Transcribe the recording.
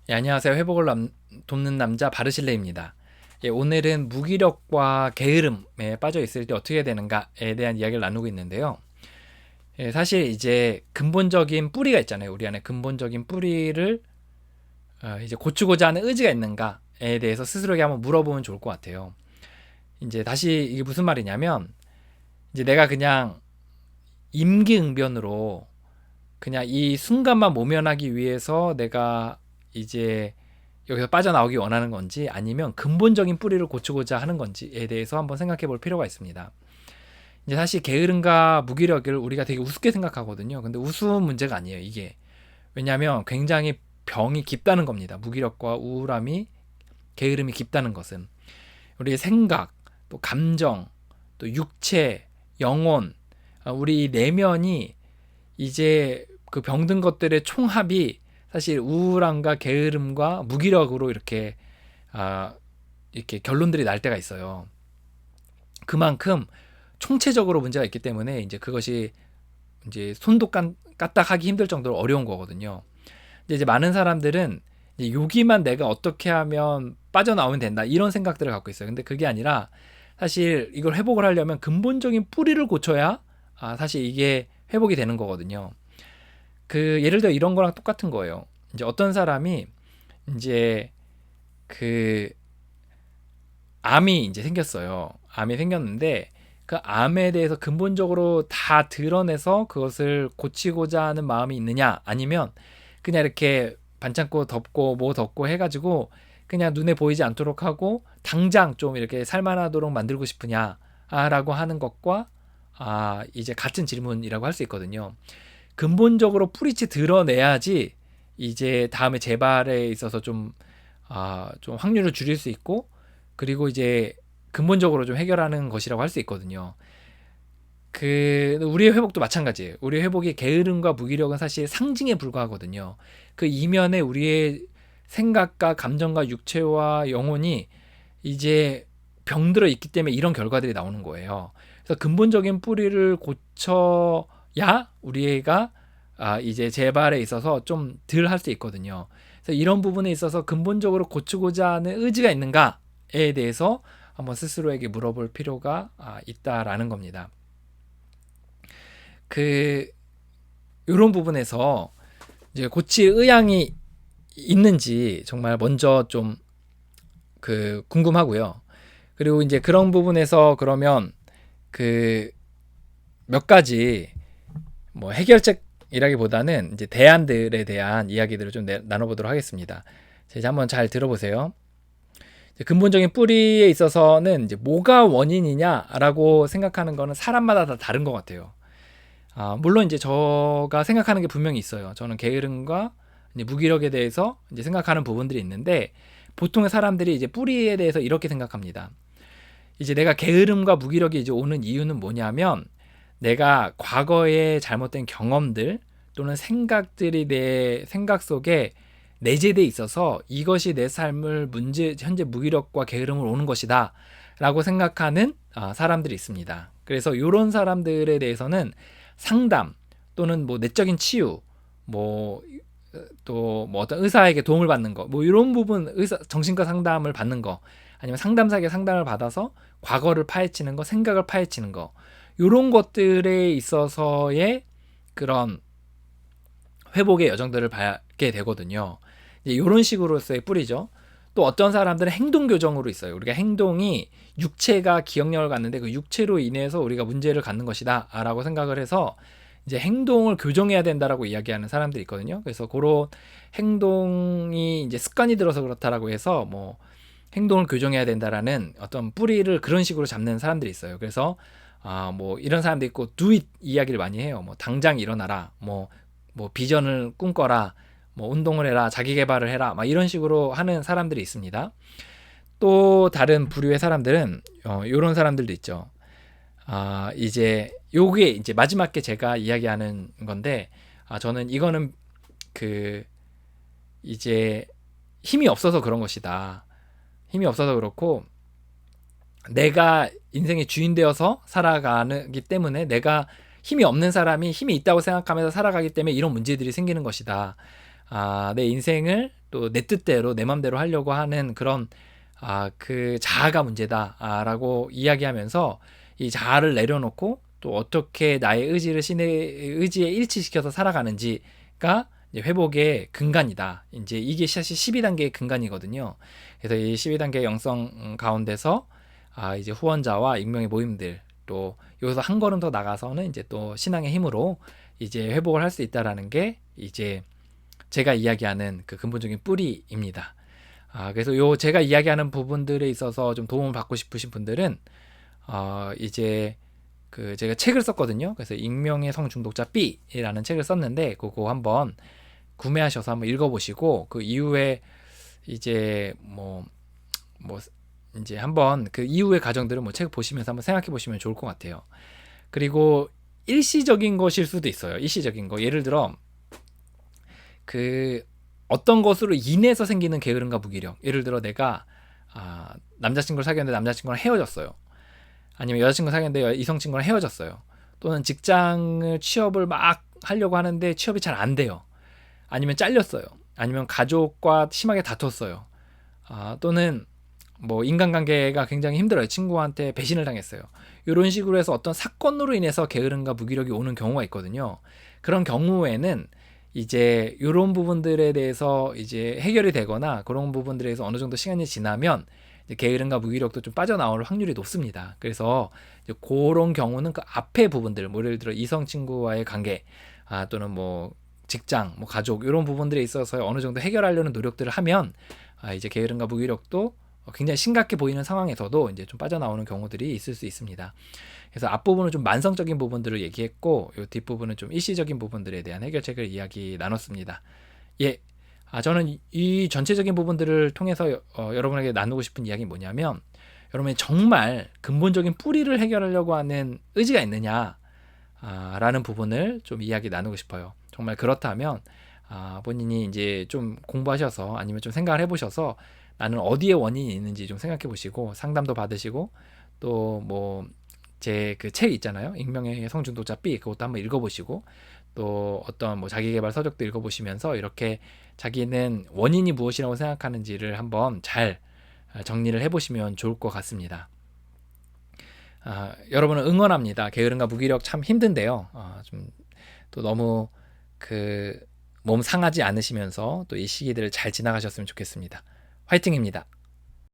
예, 안녕하세요. 돕는 남자 바르실레입니다. 예, 오늘은 무기력과 게으름에 빠져 있을 때 어떻게 되는가에 대한 이야기를 나누고 있는데요. 예, 사실 이제 근본적인 뿌리가 있잖아요. 우리 안에 근본적인 뿌리를 이제 고치고자 하는 의지가 있는가에 대해서 스스로에게 한번 물어보면 좋을 것 같아요. 이제 다시 이게 무슨 말이냐면 이제 내가 그냥 임기응변으로 그냥 이 순간만 모면하기 위해서 내가 이제 여기서 빠져나오기 원하는 건지 아니면 근본적인 뿌리를 고치고자 하는 건지에 대해서 한번 생각해 볼 필요가 있습니다. 이제 사실 게으름과 무기력을 우리가 되게 우습게 생각하거든요. 근데 우스운 문제가 아니에요, 이게. 왜냐하면 굉장히 병이 깊다는 겁니다. 무기력과 우울함이, 게으름이 깊다는 것은. 우리의 생각, 또 감정, 또 육체, 영혼, 우리 내면이 이제 그 병든 것들의 총합이 사실 우울함과 게으름과 무기력으로 아, 이렇게 결론들이 날 때가 있어요. 그만큼 총체적으로 문제가 있기 때문에 이제 그것이 이제 손도 까딱하기 힘들 정도로 어려운 거거든요. 근데 이제 많은 사람들은 이제 여기만 내가 어떻게 하면 빠져나오면 된다 이런 생각들을 갖고 있어요. 근데 그게 아니라 사실 이걸 회복을 하려면 근본적인 뿌리를 고쳐야 사실 이게 회복이 되는 거거든요. 그 예를 들어 이런 거랑 똑같은 거예요. 이제 어떤 사람이 이제 그 암이 이제 생겼어요. 암이 생겼는데 그 암에 대해서 근본적으로 다 드러내서 그것을 고치고자 하는 마음이 있느냐 아니면 그냥 이렇게 반창고 덮고 뭐 덮고 해가지고 그냥 눈에 보이지 않도록 하고 당장 좀 이렇게 살만하도록 만들고 싶으냐라고 하는 것과 이제 같은 질문이라고 할 수 있거든요. 근본적으로 뿌리치 드러내야지 이제 다음에 재발에 있어서 좀 확률을 줄일 수 있고 그리고 이제 근본적으로 좀 해결하는 것이라고 할 수 있거든요. 그 우리의 회복도 마찬가지예요. 우리의 회복이 게으름과 무기력은 사실 상징에 불과하거든요. 그 이면에 우리의 생각과 감정과 육체와 영혼이 이제 병들어 있기 때문에 이런 결과들이 나오는 거예요. 그래서 근본적인 뿌리를 고쳐야 우리가 이제 재발에 있어서 좀 덜 할 수 있거든요. 그래서 이런 부분에 있어서 근본적으로 고치고자 하는 의지가 있는가에 대해서 한번 스스로에게 물어볼 필요가 있다라는 겁니다. 그 이런 부분에서 이제 고칠 의향이 있는지 정말 먼저 좀 그 궁금하고요. 그리고 이제 그런 부분에서 그러면 그 몇 가지 뭐 해결책이라기보다는 이제 대안들에 대한 이야기들을 좀 나눠보도록 하겠습니다. 이제 한번 잘 들어보세요. 근본적인 뿌리에 있어서는 이제 뭐가 원인이냐라고 생각하는 거는 사람마다 다 다른 것 같아요. 물론 이제 제가 생각하는 게 분명히 있어요. 저는 게으름과 이제 무기력에 대해서 이제 생각하는 부분들이 있는데 보통의 사람들이 이제 뿌리에 대해서 이렇게 생각합니다. 이제 내가 게으름과 무기력이 이제 오는 이유는 뭐냐면 내가 과거의 잘못된 경험들 또는 생각들이 내 생각 속에 내재돼 있어서 이것이 내 삶을 현재 무기력과 게으름을 오는 것이다 라고 생각하는 사람들이 있습니다. 그래서 이런 사람들에 대해서는 상담 또는 뭐 내적인 치유 뭐 또 뭐 어떤 의사에게 도움을 받는 거 뭐 이런 부분 정신과 상담을 받는 거 아니면 상담사에게 상담을 받아서 과거를 파헤치는 거 생각을 파헤치는 거 이런 것들에 있어서의 그런 회복의 여정들을 받게 되거든요. 이런 식으로서의 뿌리죠. 또 어떤 사람들은 행동 교정으로 있어요. 우리가 행동이 육체가 기억력을 갖는데 그 육체로 인해서 우리가 문제를 갖는 것이다 라고 생각을 해서 이제 행동을 교정해야 된다라고 이야기하는 사람들이 있거든요. 그래서 그런 행동이 이제 습관이 들어서 그렇다라고 해서 뭐 행동을 교정해야 된다라는 어떤 뿌리를 그런 식으로 잡는 사람들이 있어요. 그래서 뭐 이런 사람도 있고 do it 이야기를 많이 해요. 뭐 당장 일어나라. 뭐 비전을 꿈꿔라. 뭐 운동을 해라. 자기 개발을 해라. 막 이런 식으로 하는 사람들이 있습니다. 또 다른 부류의 사람들은 이런 사람들도 있죠. 이제 요게 이제 마지막에 제가 이야기하는 건데 저는 이거는 그 이제 힘이 없어서 그런 것이다. 힘이 없어서 그렇고 내가 인생의 주인 되어서 살아가기 때문에 내가 힘이 없는 사람이 힘이 있다고 생각하면서 살아가기 때문에 이런 문제들이 생기는 것이다. 내 인생을 또 내 뜻대로 내 맘대로 하려고 하는 그런 그 자아가 문제다라고 이야기하면서 이 자아를 내려놓고 또 어떻게 나의 의지를 신의 의지에 일치시켜서 살아가는지가 이제 회복의 근간이다. 이제 이게 사실 12단계의 근간이거든요. 그래서 이 12단계 영성 가운데서 이제 후원자와 익명의 모임들 또 여기서 한 걸음 더 나가서는 이제 또 신앙의 힘으로 이제 회복을 할 수 있다라는 게 이제 제가 이야기하는 그 근본적인 뿌리입니다. 그래서 요 제가 이야기하는 부분들에 있어서 좀 도움을 받고 싶으신 분들은 이제 그 제가 책을 썼거든요. 그래서 익명의 성중독자 B라는 책을 썼는데 그거 한번 구매하셔서 한번 읽어보시고 그 이후에 이제 뭐 이제 한번 그 이후의 과정들을 뭐 책 보시면서 한번 생각해 보시면 좋을 것 같아요. 그리고 일시적인 것일 수도 있어요. 일시적인 거. 예를 들어 그 어떤 것으로 인해서 생기는 게으름과 무기력. 예를 들어 내가 남자친구를 사귀었는데 남자친구랑 헤어졌어요. 아니면 여자친구 사귀었는데 이성친구랑 헤어졌어요. 또는 직장을 취업을 막 하려고 하는데 취업이 잘 안 돼요. 아니면 잘렸어요. 아니면 가족과 심하게 다퉜어요. 또는 뭐 인간관계가 굉장히 힘들어요. 친구한테 배신을 당했어요. 이런 식으로 해서 어떤 사건으로 인해서 게으름과 무기력이 오는 경우가 있거든요. 그런 경우에는 이제 이런 부분들에 대해서 이제 해결이 되거나 그런 부분들에 대해서 어느 정도 시간이 지나면 이제 게으름과 무기력도 좀 빠져나올 확률이 높습니다. 그래서 이제 그런 경우는 그 앞에 부분들, 뭐 예를 들어 이성 친구와의 관계, 또는 뭐 직장, 뭐 가족 이런 부분들에 있어서 어느 정도 해결하려는 노력들을 하면 이제 게으름과 무기력도 굉장히 심각해 보이는 상황에서도 이제 좀 빠져나오는 경우들이 있을 수 있습니다. 그래서 앞부분은 좀 만성적인 부분들을 얘기했고 이 뒷부분은 좀 일시적인 부분들에 대한 해결책을 이야기 나눴습니다. 예, 저는 이 전체적인 부분들을 통해서 여러분에게 나누고 싶은 이야기는 뭐냐면 여러분이 정말 근본적인 뿌리를 해결하려고 하는 의지가 있느냐 라는 부분을 좀 이야기 나누고 싶어요. 정말 그렇다면 본인이 이제 좀 공부하셔서 아니면 좀 생각을 해보셔서 나는 어디에 원인이 있는지 좀 생각해 보시고 상담도 받으시고 또 뭐 제 그 책 있잖아요. 익명의 성중독자 B 그것도 한번 읽어보시고 또 어떤 뭐 자기계발 서적도 읽어보시면서 이렇게 자기는 원인이 무엇이라고 생각하는지를 한번 잘 정리를 해보시면 좋을 것 같습니다. 여러분을 응원합니다. 게으름과 무기력 참 힘든데요. 좀 또 너무 그 몸 상하지 않으시면서 또 이 시기들을 잘 지나가셨으면 좋겠습니다. 화이팅입니다.